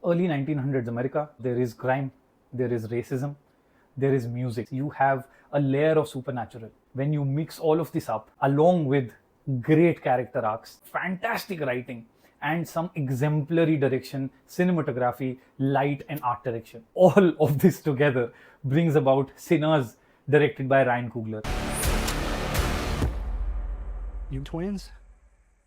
early 1900s America. There is crime, there is racism, there is music. You have a layer of supernatural. When you mix all of this up, along with great character arcs, fantastic writing, and some exemplary direction, cinematography, light, and art direction, all of this together brings about Sinners, directed by Ryan Coogler. You twins?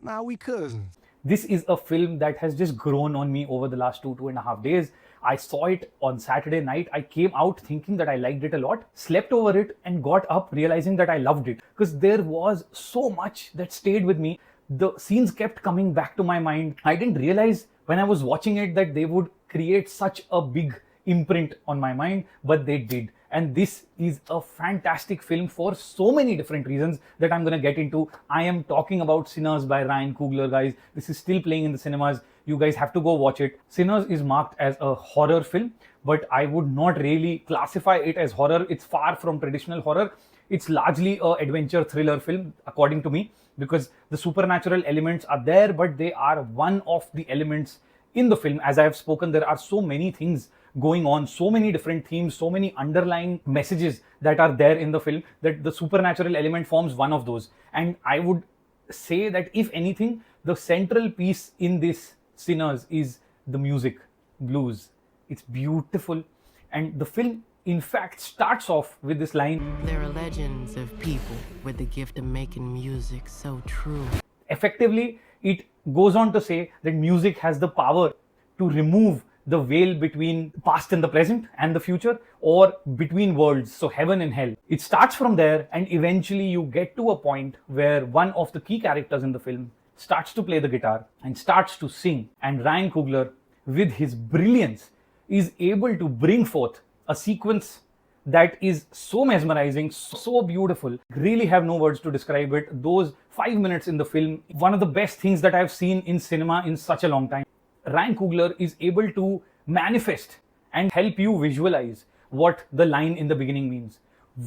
Nah, we cousins. This is a film that has just grown on me over the last 2.5 days. I saw it on Saturday night. I came out thinking that I liked it a lot, slept over it, and got up realizing that I loved it because there was so much that stayed with me. The scenes kept coming back to my mind. I didn't realize when I was watching it that they would create such a big imprint on my mind, but they did. And this is a fantastic film for so many different reasons that I'm going to get into. I am talking about Sinners by Ryan Coogler, guys. This is still playing in the cinemas. You guys have to go watch it. Sinners is marked as a horror film, but I would not really classify it as horror. It's far from traditional horror. It's largely an adventure thriller film, according to me, because the supernatural elements are there, but they are one of the elements in the film. As I have spoken, there are so many things going on, so many different themes, so many underlying messages that are there in the film that the supernatural element forms one of those. And I would say that if anything, the central piece in this Sinners is the music, blues. It's beautiful. And the film, in fact, starts off with this line, "There are legends of people with the gift of making music so true." Effectively, it goes on to say that music has the power to remove the veil between past and the present and the future, or between worlds, so heaven and hell. It starts from there, and eventually you get to a point where one of the key characters in the film starts to play the guitar and starts to sing. And Ryan Coogler, with his brilliance, is able to bring forth a sequence that is so mesmerizing, so beautiful. Really have no words to describe it. Those 5 minutes in the film, one of the best things that I've seen in cinema in such a long time. Ryan Coogler is able to manifest and help you visualize what the line in the beginning means,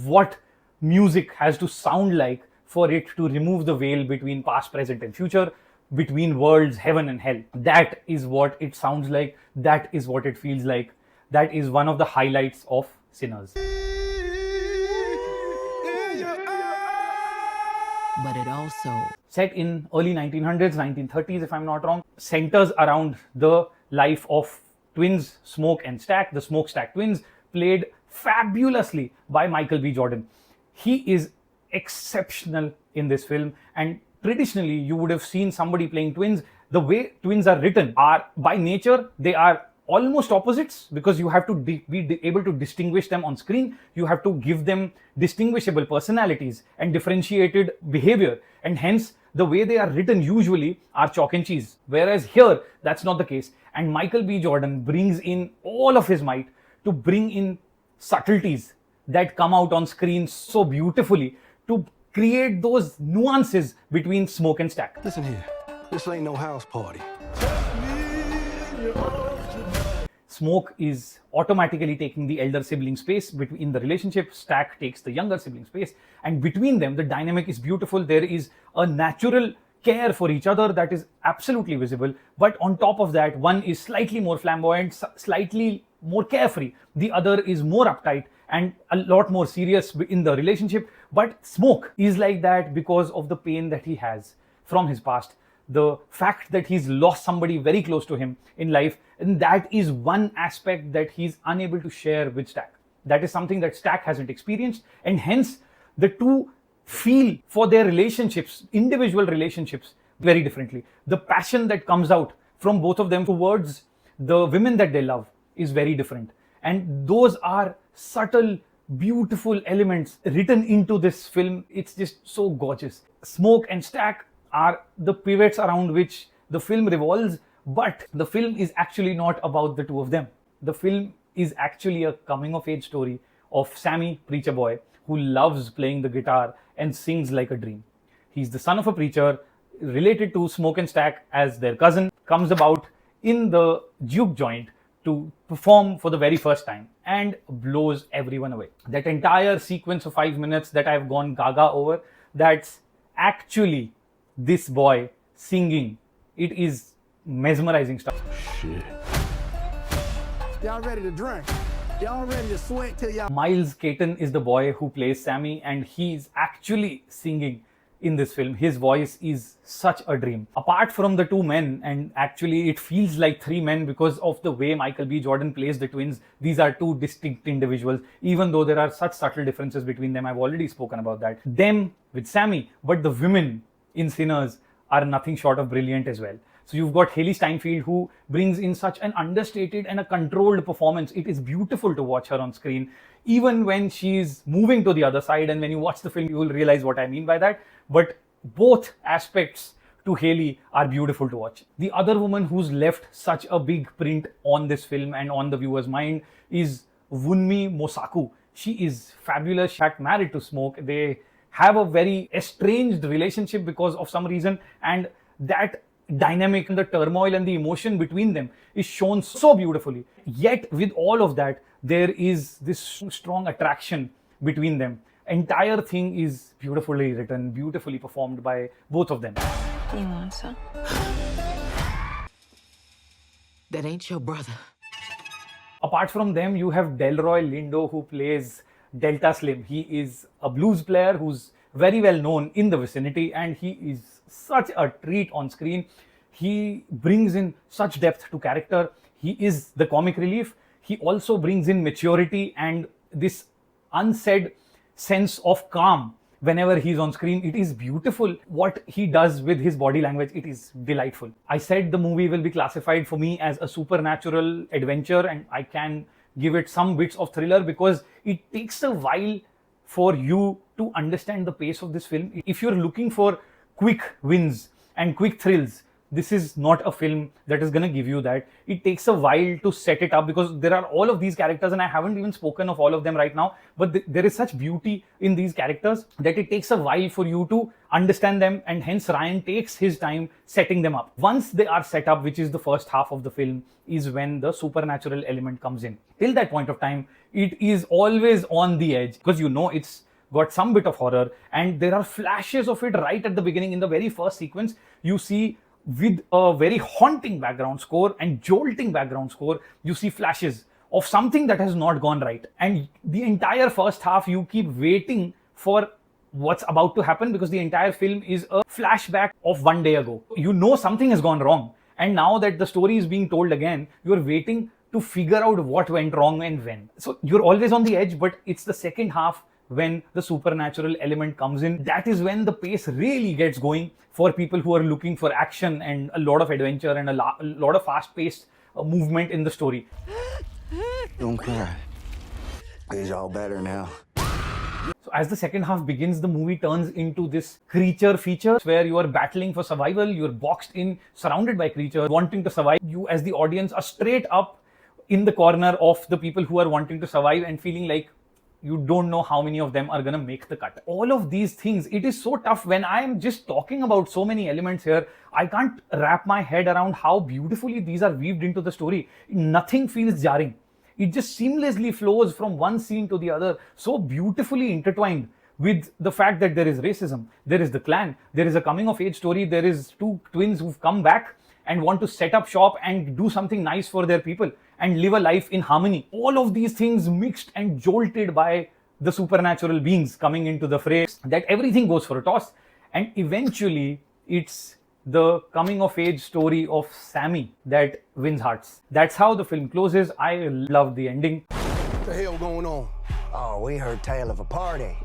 what music has to sound like for it to remove the veil between past, present, and future, between worlds, heaven and hell. That is what it sounds like. That is what it feels like. That is one of the highlights of Sinners. But it also, set in early 1900s, 1930s, if I'm not wrong, centers around the life of twins, Smoke and Stack, the Smokestack twins, played fabulously by Michael B. Jordan. He is exceptional in this film, and traditionally you would have seen somebody playing twins. The way twins are written are, by nature, they are almost opposites, because you have to be able to distinguish them on screen. You have to give them distinguishable personalities and differentiated behavior, and hence the way they are written usually are chalk and cheese, whereas here that's not the case. And Michael B. Jordan brings in all of his might to bring in subtleties that come out on screen so beautifully to create those nuances between Smoke and Stack. Listen here, this ain't no house party. Smoke is automatically taking the elder sibling space between the relationship. Stack takes the younger sibling space, and between them the dynamic is beautiful. There is a natural care for each other that is absolutely visible, but on top of that, one is slightly more flamboyant, slightly more carefree. The other is more uptight and a lot more serious in the relationship. But Smoke is like that because of the pain that he has from his past, the fact that he's lost somebody very close to him in life, and that is one aspect that he's unable to share with Stack. That is something that Stack hasn't experienced, and hence the two feel for their relationships, individual relationships, very differently. The passion that comes out from both of them towards the women that they love is very different, and those are subtle, beautiful elements written into this film. It's just so gorgeous. Smoke and Stack are the pivots around which the film revolves, but the film is actually not about the two of them. The film is actually a coming-of-age story of Sammy, preacher boy, who loves playing the guitar and sings like a dream. He's the son of a preacher, related to Smoke and Stack as their cousin, comes about in the juke joint to perform for the very first time and blows everyone away. That entire sequence of 5 minutes that I've gone gaga over, that's actually this boy singing. It is mesmerizing stuff. Shit. Y'all ready to drink? Y'all ready to sweat till y'all... Miles Caton is the boy who plays Sammy, and he's actually singing in this film. His voice is such a dream. Apart from the two men, and actually it feels like three men because of the way Michael B. Jordan plays the twins, these are two distinct individuals, even though there are such subtle differences between them. I've already spoken about that. Them with Sammy, but the women in Sinners are nothing short of brilliant as well. So you've got Haley Steinfeld, who brings in such an understated and a controlled performance. It is beautiful to watch her on screen, even when she's moving to the other side. And when you watch the film, you will realize what I mean by that. But both aspects to Haley are beautiful to watch. The other woman who's left such a big print on this film and on the viewer's mind is Wunmi Mosaku. She is fabulous. She got married to Smoke. They have a very estranged relationship because of some reason, and that dynamic and the turmoil and the emotion between them is shown so beautifully. Yet with all of that, there is this strong attraction between them. Entire thing is beautifully written, beautifully performed by both of them. You want some? That ain't your brother. Apart from them, you have Delroy Lindo, who plays Delta Slim. He is a blues player who's very well known in the vicinity, and he is such a treat on screen. He brings in such depth to character. He is the comic relief. He also brings in maturity and this unsaid sense of calm whenever he's on screen. It is beautiful what he does with his body language. It is delightful. I said the movie will be classified for me as a supernatural adventure, and I can give it some bits of thriller because it takes a while for you to understand the pace of this film. If you're looking for quick wins and quick thrills, this is not a film that is going to give you that. It takes a while to set it up because there are all of these characters, and I haven't even spoken of all of them right now, but there is such beauty in these characters that it takes a while for you to understand them, and hence Ryan takes his time setting them up. Once they are set up, which is the first half of the film, is when the supernatural element comes in. Till that point of time, it is always on the edge because you know it's got some bit of horror, and there are flashes of it right at the beginning. In the very first sequence, you see, with a very haunting background score and jolting background score, you see flashes of something that has not gone right. And the entire first half, you keep waiting for what's about to happen because the entire film is a flashback of one day ago. You know something has gone wrong. And now that the story is being told again, you're waiting to figure out what went wrong and when. So you're always on the edge, but it's the second half when the supernatural element comes in. That is when the pace really gets going for people who are looking for action and a lot of adventure and a lot of fast-paced movement in the story. Don't cry. It's all better now. So as the second half begins, the movie turns into this creature feature where you are battling for survival. You're boxed in, surrounded by creatures, wanting to survive. You as the audience are straight up in the corner of the people who are wanting to survive and feeling like you don't know how many of them are going to make the cut. All of these things, it is so tough when I am just talking about so many elements here. I can't wrap my head around how beautifully these are weaved into the story. Nothing feels jarring. It just seamlessly flows from one scene to the other, so beautifully intertwined with the fact that there is racism, there is the clan, there is a coming of age story, there is two twins who've come back and want to set up shop and do something nice for their people and live a life in harmony. All of these things mixed and jolted by the supernatural beings coming into the fray, that everything goes for a toss, and eventually it's the coming of age story of Sammy that wins hearts. That's how the film closes. I love the ending. What the hell going on? Oh, we heard tale of a party.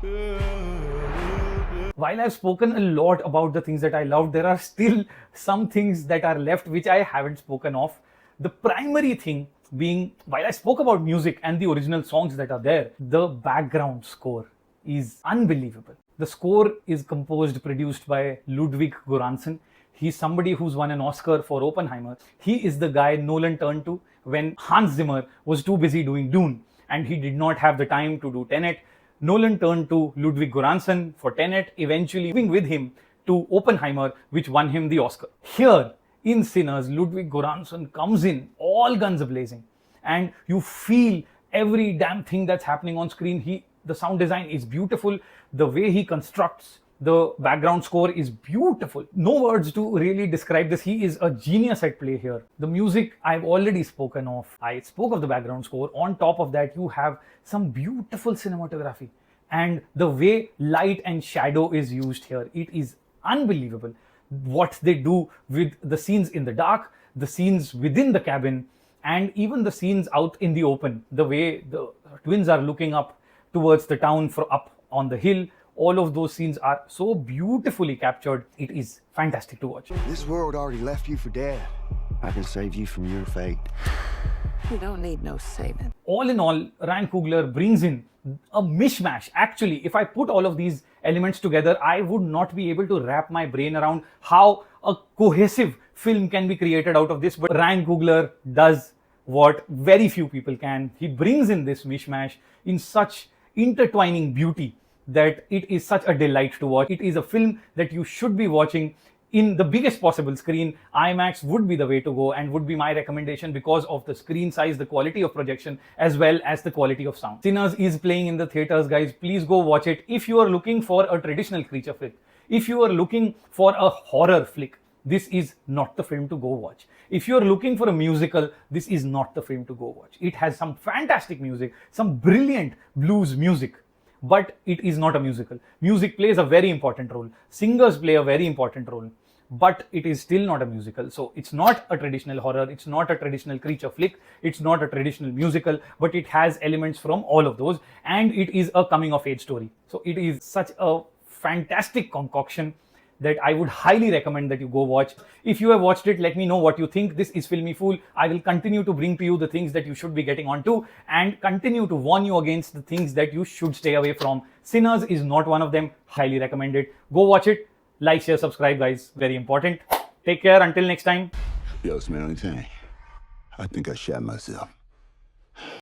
While I've spoken a lot about the things that I loved, there are still some things that are left which I haven't spoken of. The primary thing being, while I spoke about music and the original songs that are there, the background score is unbelievable. The score is composed, produced by Ludwig Göransson. He's somebody who's won an Oscar for Oppenheimer. He is the guy Nolan turned to when Hans Zimmer was too busy doing Dune and he did not have the time to do Tenet. Nolan turned to Ludwig Göransson for Tenet, eventually moving with him to Oppenheimer, which won him the Oscar. Here in Sinners, Ludwig Göransson comes in all guns blazing, and you feel every damn thing that's happening on screen. The sound design is beautiful. The way he constructs The background score is beautiful. No words to really describe this. He is a genius at play here. The music I've already spoken of. I spoke of the background score. On top of that, you have some beautiful cinematography. And the way light and shadow is used here, it is unbelievable. What they do with the scenes in the dark, the scenes within the cabin, and even the scenes out in the open, the way the twins are looking up towards the town up on the hill, all of those scenes are so beautifully captured. It is fantastic to watch. This world already left you for dead. I can save you from your fate. You don't need no saving. All in all, Ryan Coogler brings in a mishmash. Actually, if I put all of these elements together, I would not be able to wrap my brain around how a cohesive film can be created out of this. But Ryan Coogler does what very few people can. He brings in this mishmash in such intertwining beauty that it is such a delight to watch. It is a film that you should be watching in the biggest possible screen. IMAX would be the way to go and would be my recommendation because of the screen size, the quality of projection, as well as the quality of sound. Sinners is playing in the theaters, guys. Please go watch it. If you are looking for a traditional creature flick, if you are looking for a horror flick, this is not the film to go watch. If you are looking for a musical, this is not the film to go watch. It has some fantastic music, some brilliant blues music, but it is not a musical. Music plays a very important role. Singers play a very important role, but it is still not a musical. So it's not a traditional horror. It's not a traditional creature flick. It's not a traditional musical, but it has elements from all of those. And it is a coming of age story. So it is such a fantastic concoction that I would highly recommend that you go watch. If you have watched it, let me know what you think. This is Filmy Fool. I will continue to bring to you the things that you should be getting onto and continue to warn you against the things that you should stay away from. Sinners is not one of them. Highly recommended. Go watch it. Like, share, subscribe, guys. Very important. Take care. Until next time. Yo, smell anything? I think I shot myself.